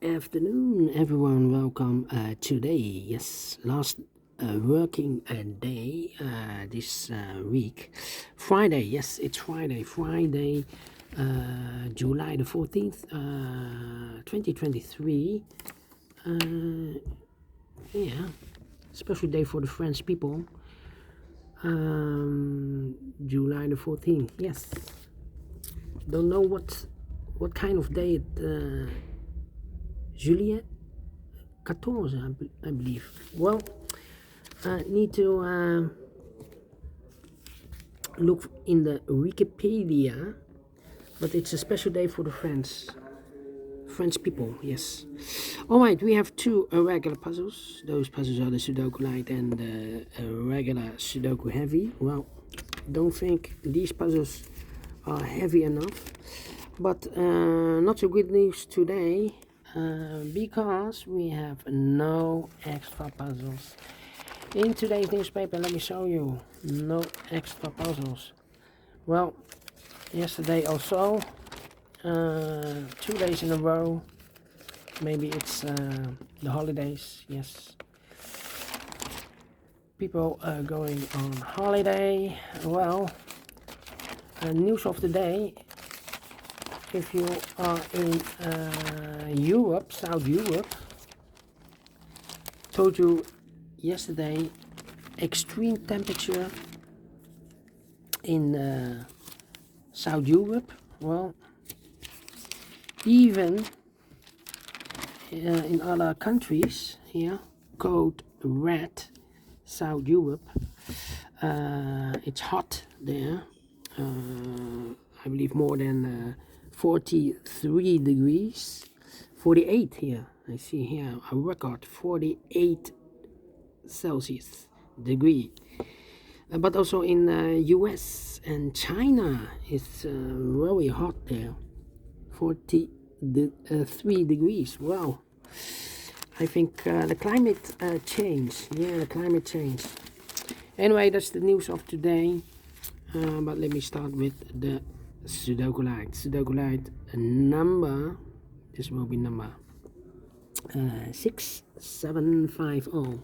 Afternoon, everyone. Welcome today. Yes, last working day this week. Friday. Yes, it's Friday. Friday, July the 14th, 2023. Yeah, special day for the French people. July the 14th. Yes. Don't know what kind of day it. Juliet 14, I believe. Well, I need to look in the Wikipedia, but it's a special day for the French people, yes. Alright, we have two regular puzzles. Those puzzles are the Sudoku Light and the regular Sudoku Heavy. Well, don't think these puzzles are heavy enough, but not so good news today. Because we have no extra puzzles in today's newspaper. Let me show you. No extra puzzles. Well, yesterday also, 2 days in a row. Maybe it's the holidays. Yes, people are going on holiday. Well, news of the day. If you are in Europe, South Europe, told you yesterday, extreme temperature in South Europe. Well, even in other countries here, code red, South Europe, it's hot there. I believe more than 43 degrees, 48 here. I see here a record 48 Celsius degree. But also in US and China, it's very hot there, 43 degrees. Wow, I think the climate change. Yeah, the climate change. Anyway, that's the news of today. But let me start with the Sudoku Light. Sudoku Light number, this will be number 6750.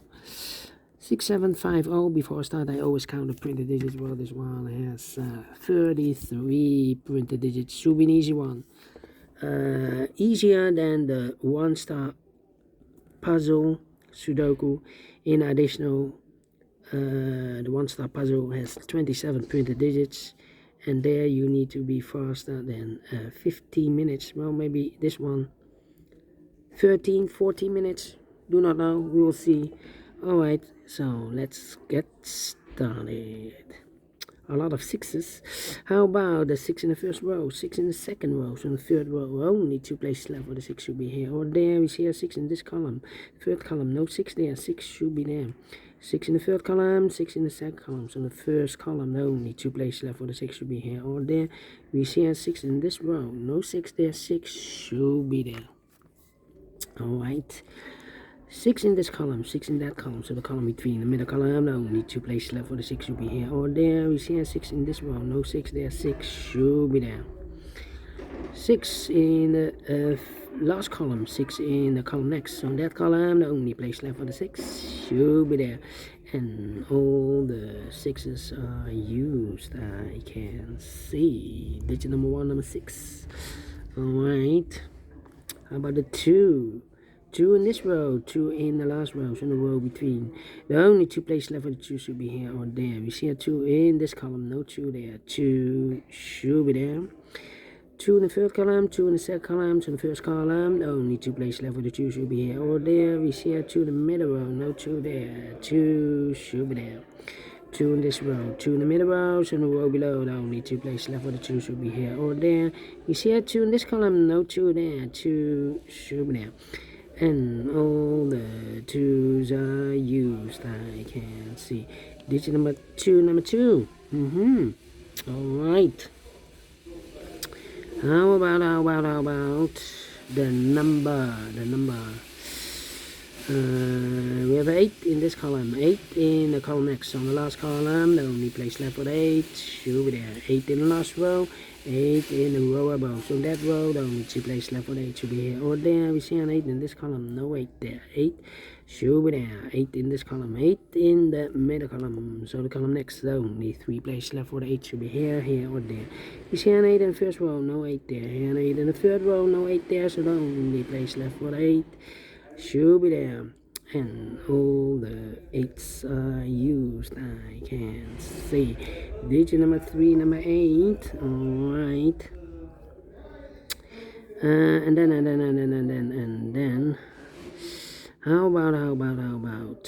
6750. Before I start, I always count the printed digits. Well, this one has 33 printed digits. Should be an easy one. Easier than the one-star puzzle Sudoku. In additional, the one-star puzzle has 27 printed digits. And there you need to be faster than 15 minutes. Well, maybe this one 13, 14 minutes. Do not know. We will see. Alright, so let's get started. A lot of sixes. How about the 6 in the first row, 6 in the second row, so in the third row only 2 places left for the 6 should be here. Or there we see a 6 in this column. Third column, no 6 there, 6 should be there. 6 in the third column, 6 in the second column. So in the first column, only 2 places left for the 6 should be here. Or there, we see a 6 in this row. No 6 there, 6 should be there. Alright. 6 in this column, 6 in that column. So the column between the middle column, only 2 places left for the 6 should be here. Or there, we see a 6 in this row. No 6 there, 6 should be there. 6 in the last column, 6 in the column next. So in that column, the only place left for the 6 should be there. And all the 6s are used. I can see digit number 1, number 6. Alright. How about the 2? 2 in this row, 2 in the last row, so in the row between. The only 2 places left for the 2 should be here or there. We see a 2 in this column, no 2 there. 2 should be there. 2 in the third column, 2 in the second column, so in the first column, only 2 places left for the 2 should be here or there. We see a 2 in the middle row, no 2 there. 2 should be there. 2 in this row, 2 in the middle row, so in the row below, the only 2 places left for the 2 should be here or there. We see a 2 in this column, no 2 there. 2 should be there. And all the 2s are used. I can see digit number 2, number 2. Alright. How about the number? We have 8 in this column, 8 in the column next. On the last column, the only place left for the 8 should be there. 8 in the last row, 8 in the row above. So that row, the only 2 places left for the 8 should be here or there. We see an 8 in this column, no 8 there. 8 should be there. 8 in this column, 8 in the middle column. So the column next, the only 3 places left for the 8 should be here, here or there. We see an 8 in the first row, no 8 there. Here an 8 in the third row, no 8 there. So the only place left for the 8 should be there. And all the 8s are used, I can see. Digit number 3, number 8. Alright. And then. How about?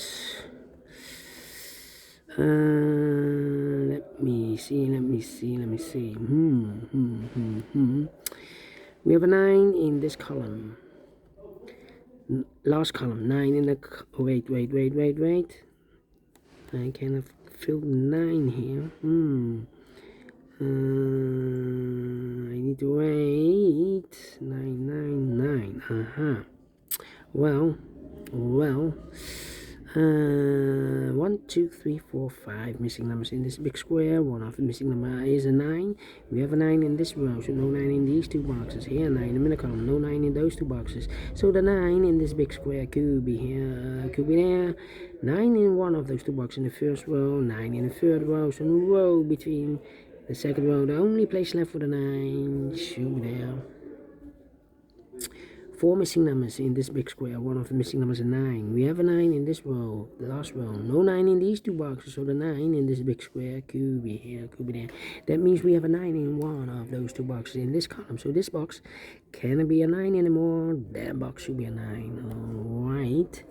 Let me see. We have a 9 in this column. Last column, 9 in the... Wait. I kind of filled 9 here. I need to wait. 9. Well. 1, 2, 3, 4, 5 missing numbers in this big square. One of the missing number is a 9. We have a 9 in this row, so no 9 in these 2 boxes. Here, 9 in the middle column, no 9 in those 2 boxes. So the 9 in this big square could be here, could be there. 9 in one of those 2 boxes in the first row, 9 in the third row. So no row between the second row. The only place left for the 9 should be there. 4 missing numbers in this big square. One of the missing numbers is 9. We have a 9 in this row, the last row. No 9 in these 2 boxes, so the 9 in this big square could be here, could be there. That means we have a 9 in one of those 2 boxes in this column. So this box cannot be a 9 anymore. That box should be a 9. Alright.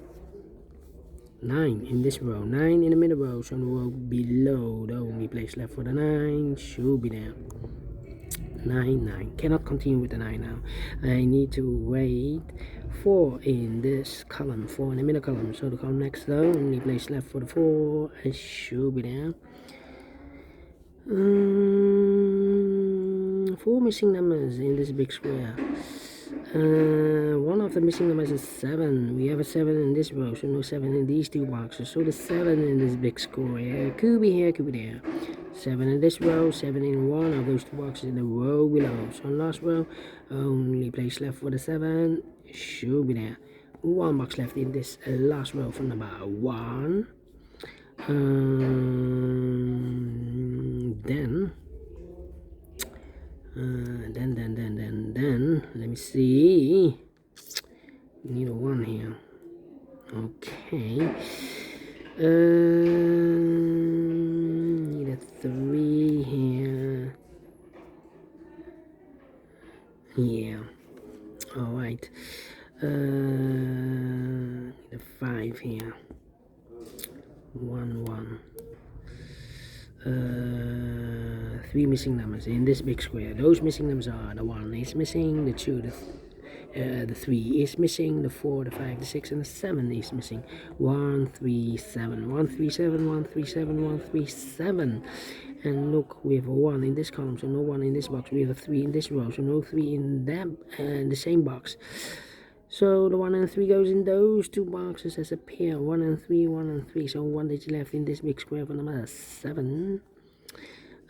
9 in this row. 9 in the middle row, so the row below. The only place left for the 9 should be there. 9. Cannot continue with the 9 now. I need to wait 4 in this column, 4 in the middle column. So the column next, the only place left for the 4 should be there. 4 missing numbers in this big square. One of the missing numbers is 7. We have a 7 in this row, so no 7 in these 2 boxes. So the 7 in this big square could be here, could be there. 7 in this row, 7 in one of those 2 boxes in the row below. So last row, only place left for the 7 should be there. 1 box left in this last row for number 1. Then let me see. Need a 1 here. Okay. Need a 3 here. Yeah. Alright. Need a 5 here. 1. 3 missing numbers in this big square. Those missing numbers are the 1 is missing, the 2, the 3 is missing, the 4, the 5, the 6, and the 7 is missing. 1, 3, 7. 1, 3, 7. 1, 3, 7. 1, 3, 7. And look, we have a 1 in this column, so no 1 in this box. We have a 3 in this row, so no 3 in that the same box. So the 1 and 3 goes in those 2 boxes as a pair. 1 and 3, 1 and 3. So 1 digit left in this big square for number 7.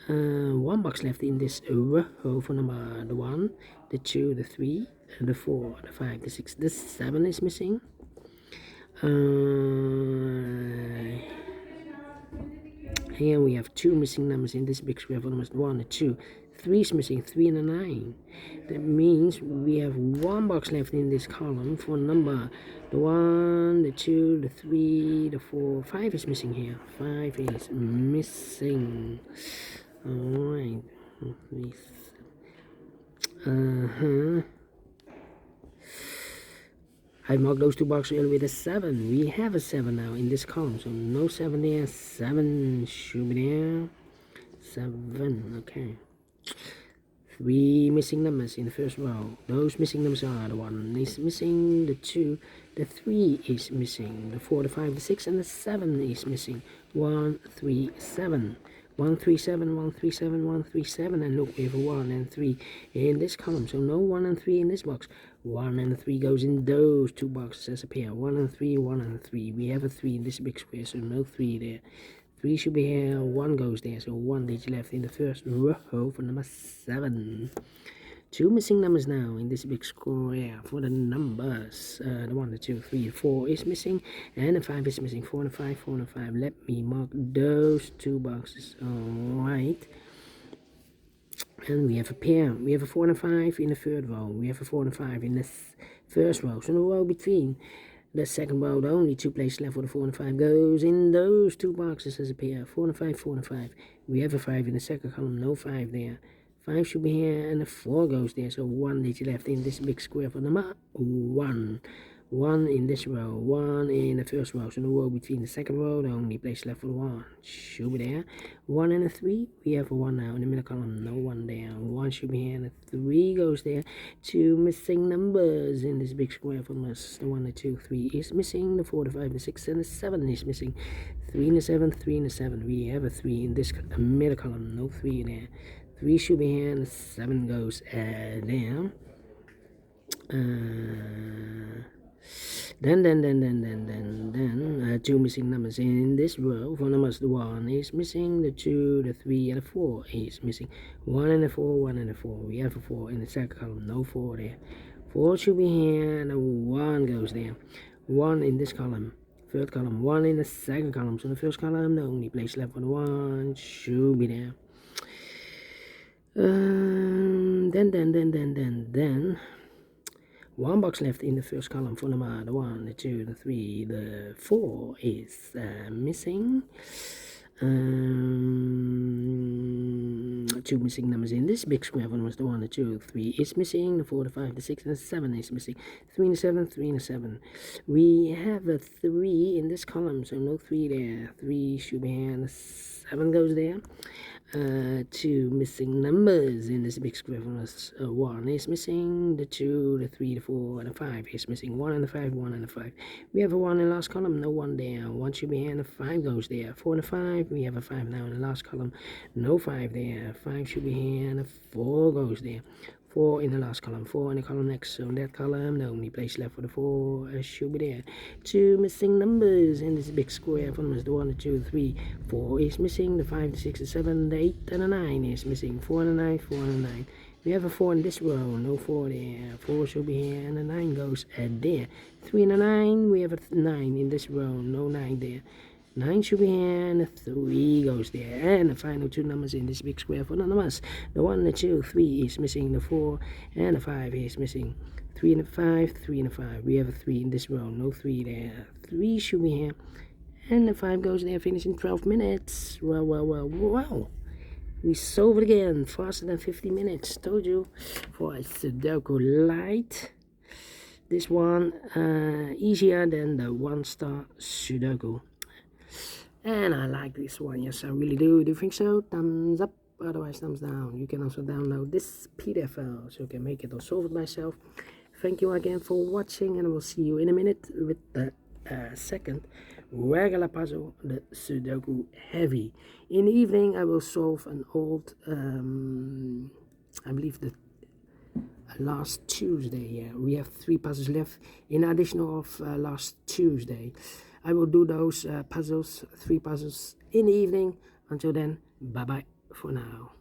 1 box left in this row for number the 1, the 2, the 3, the 4, the 5, the 6, the 7 is missing. Here we have 2 missing numbers in this big square for numbers 1, the 2, 3 is missing, 3 and a 9. That means we have 1 box left in this column for number the 1, the 2, the 3, the 4, 5 is missing here. 5 is missing. Alright. I marked those 2 boxes earlier with a 7. We have a 7 now in this column, so no 7 there. 7 should be there. 7, okay. 3 missing numbers in the first row. Those missing numbers are the 1 is missing, the 2, the 3 is missing, the 4, the 5, the 6, and the 7 is missing. 1, 3, 7. 1, 3, 7, 1, 3, 7, 1, 3, 7, and look, we have a 1 and 3 in this column, so no 1 and 3 in this box. 1 and 3 goes in those 2 boxes as a pair. 1 and 3, 1 and 3. We have a 3 in this big square, so no 3 there. 3 should be here, 1 goes there, so 1 digit left in the first row for number 7. 2 missing numbers now in this big square for the numbers. The 1, the 2, 3, 4 is missing, and the 5 is missing. 4 and 5, 4 and 5. Let me mark those 2 boxes. Alright. And we have a pair. We have a 4 and a 5 in the third row. We have a 4 and a 5 in the first row. So the row between the second row, the only 2 places left for the 4 and 5 goes in those 2 boxes as a pair. 4 and 5, 4 and 5. We have a 5 in the second column, no 5 there. 5 should be here, and the 4 goes there, so 1 digit left in this big square for number 1. 1 in this row, 1 in the first row, so the row between the second row, the only place left for the 1 should be there. 1 and a 3, we have a 1 now in the middle column, no 1 there. 1 should be here, and the 3 goes there. 2 missing numbers in this big square for us. The 1, the 2, 3 is missing, the 4, the 5, the 6, and the 7 is missing. 3 and a 7, 3 and a 7, we have a 3 in this middle column, no 3 there. 3 should be here, and the 7 goes there. Then 2 missing numbers in this row. For numbers, the 1 is missing, the 2, the 3, and the 4 is missing. 1 and a 4, 1 and a 4. We have a 4 in the second column, no 4 there. 4 should be here, and the 1 goes there. 1 in this column, third column, 1 in the second column. So the first column, the only place left for the 1 should be there. Then 1 box left in the first column for number the 1, the 2, the 3, the 4 is missing. 2 missing numbers in this big square for numbers the 1, the 2, 3 is missing. The 4, the 5, the 6, and the 7 is missing. 3 and a 7, 3 and a 7. We have a 3 in this column, so no 3 there. 3 should be here, and the 7 goes there. 2 missing numbers in this big square for us. 1 is missing, the 2, the 3, the 4, and the 5 is missing. 1 and the 5, 1 and the 5. We have a 1 in the last column, no 1 there. 1 should be here, and the 5 goes there. 4 and the 5, we have a 5 now in the last column, no 5 there. 5 should be here, and the 4 goes there. 4 in the last column, 4 in the column next, so in that column, the only place left for the 4 should be there. 2 missing numbers in this big square for numbers the 1, the 2, the 3, 4 is missing, the 5, the 6, the 7, the 8, and the 9 is missing. 4 and the 9, 4 and the 9. We have a 4 in this row, no 4 there. 4 should be here, and the 9 goes there. 3 and the 9, we have a 9 in this row, no 9 there. 9 should be here, and the 3 goes there. And the final 2 numbers in this big square for the numbers. The 1, the 2, 3 is missing. The 4 and the 5 is missing. 3 and the 5, 3 and the 5. We have a 3 in this row, no 3 there. 3 should be here, and the 5 goes there, finishing 12 minutes. Wow. We solved it again, faster than 50 minutes. Told you, for a Sudoku Light. This one easier than the 1-star Sudoku. And I like this one, yes, I really do. Do you think so? Thumbs up, otherwise thumbs down. You can also download this PDF file so you can make it or solve it myself. Thank you again for watching, and I will see you in a minute with the second regular puzzle, the Sudoku Heavy. In the evening, I will solve an old, I believe the last Tuesday. Yeah, we have 3 puzzles left in addition of last Tuesday. I will do those puzzles, 3 puzzles in the evening. Until then, bye bye for now.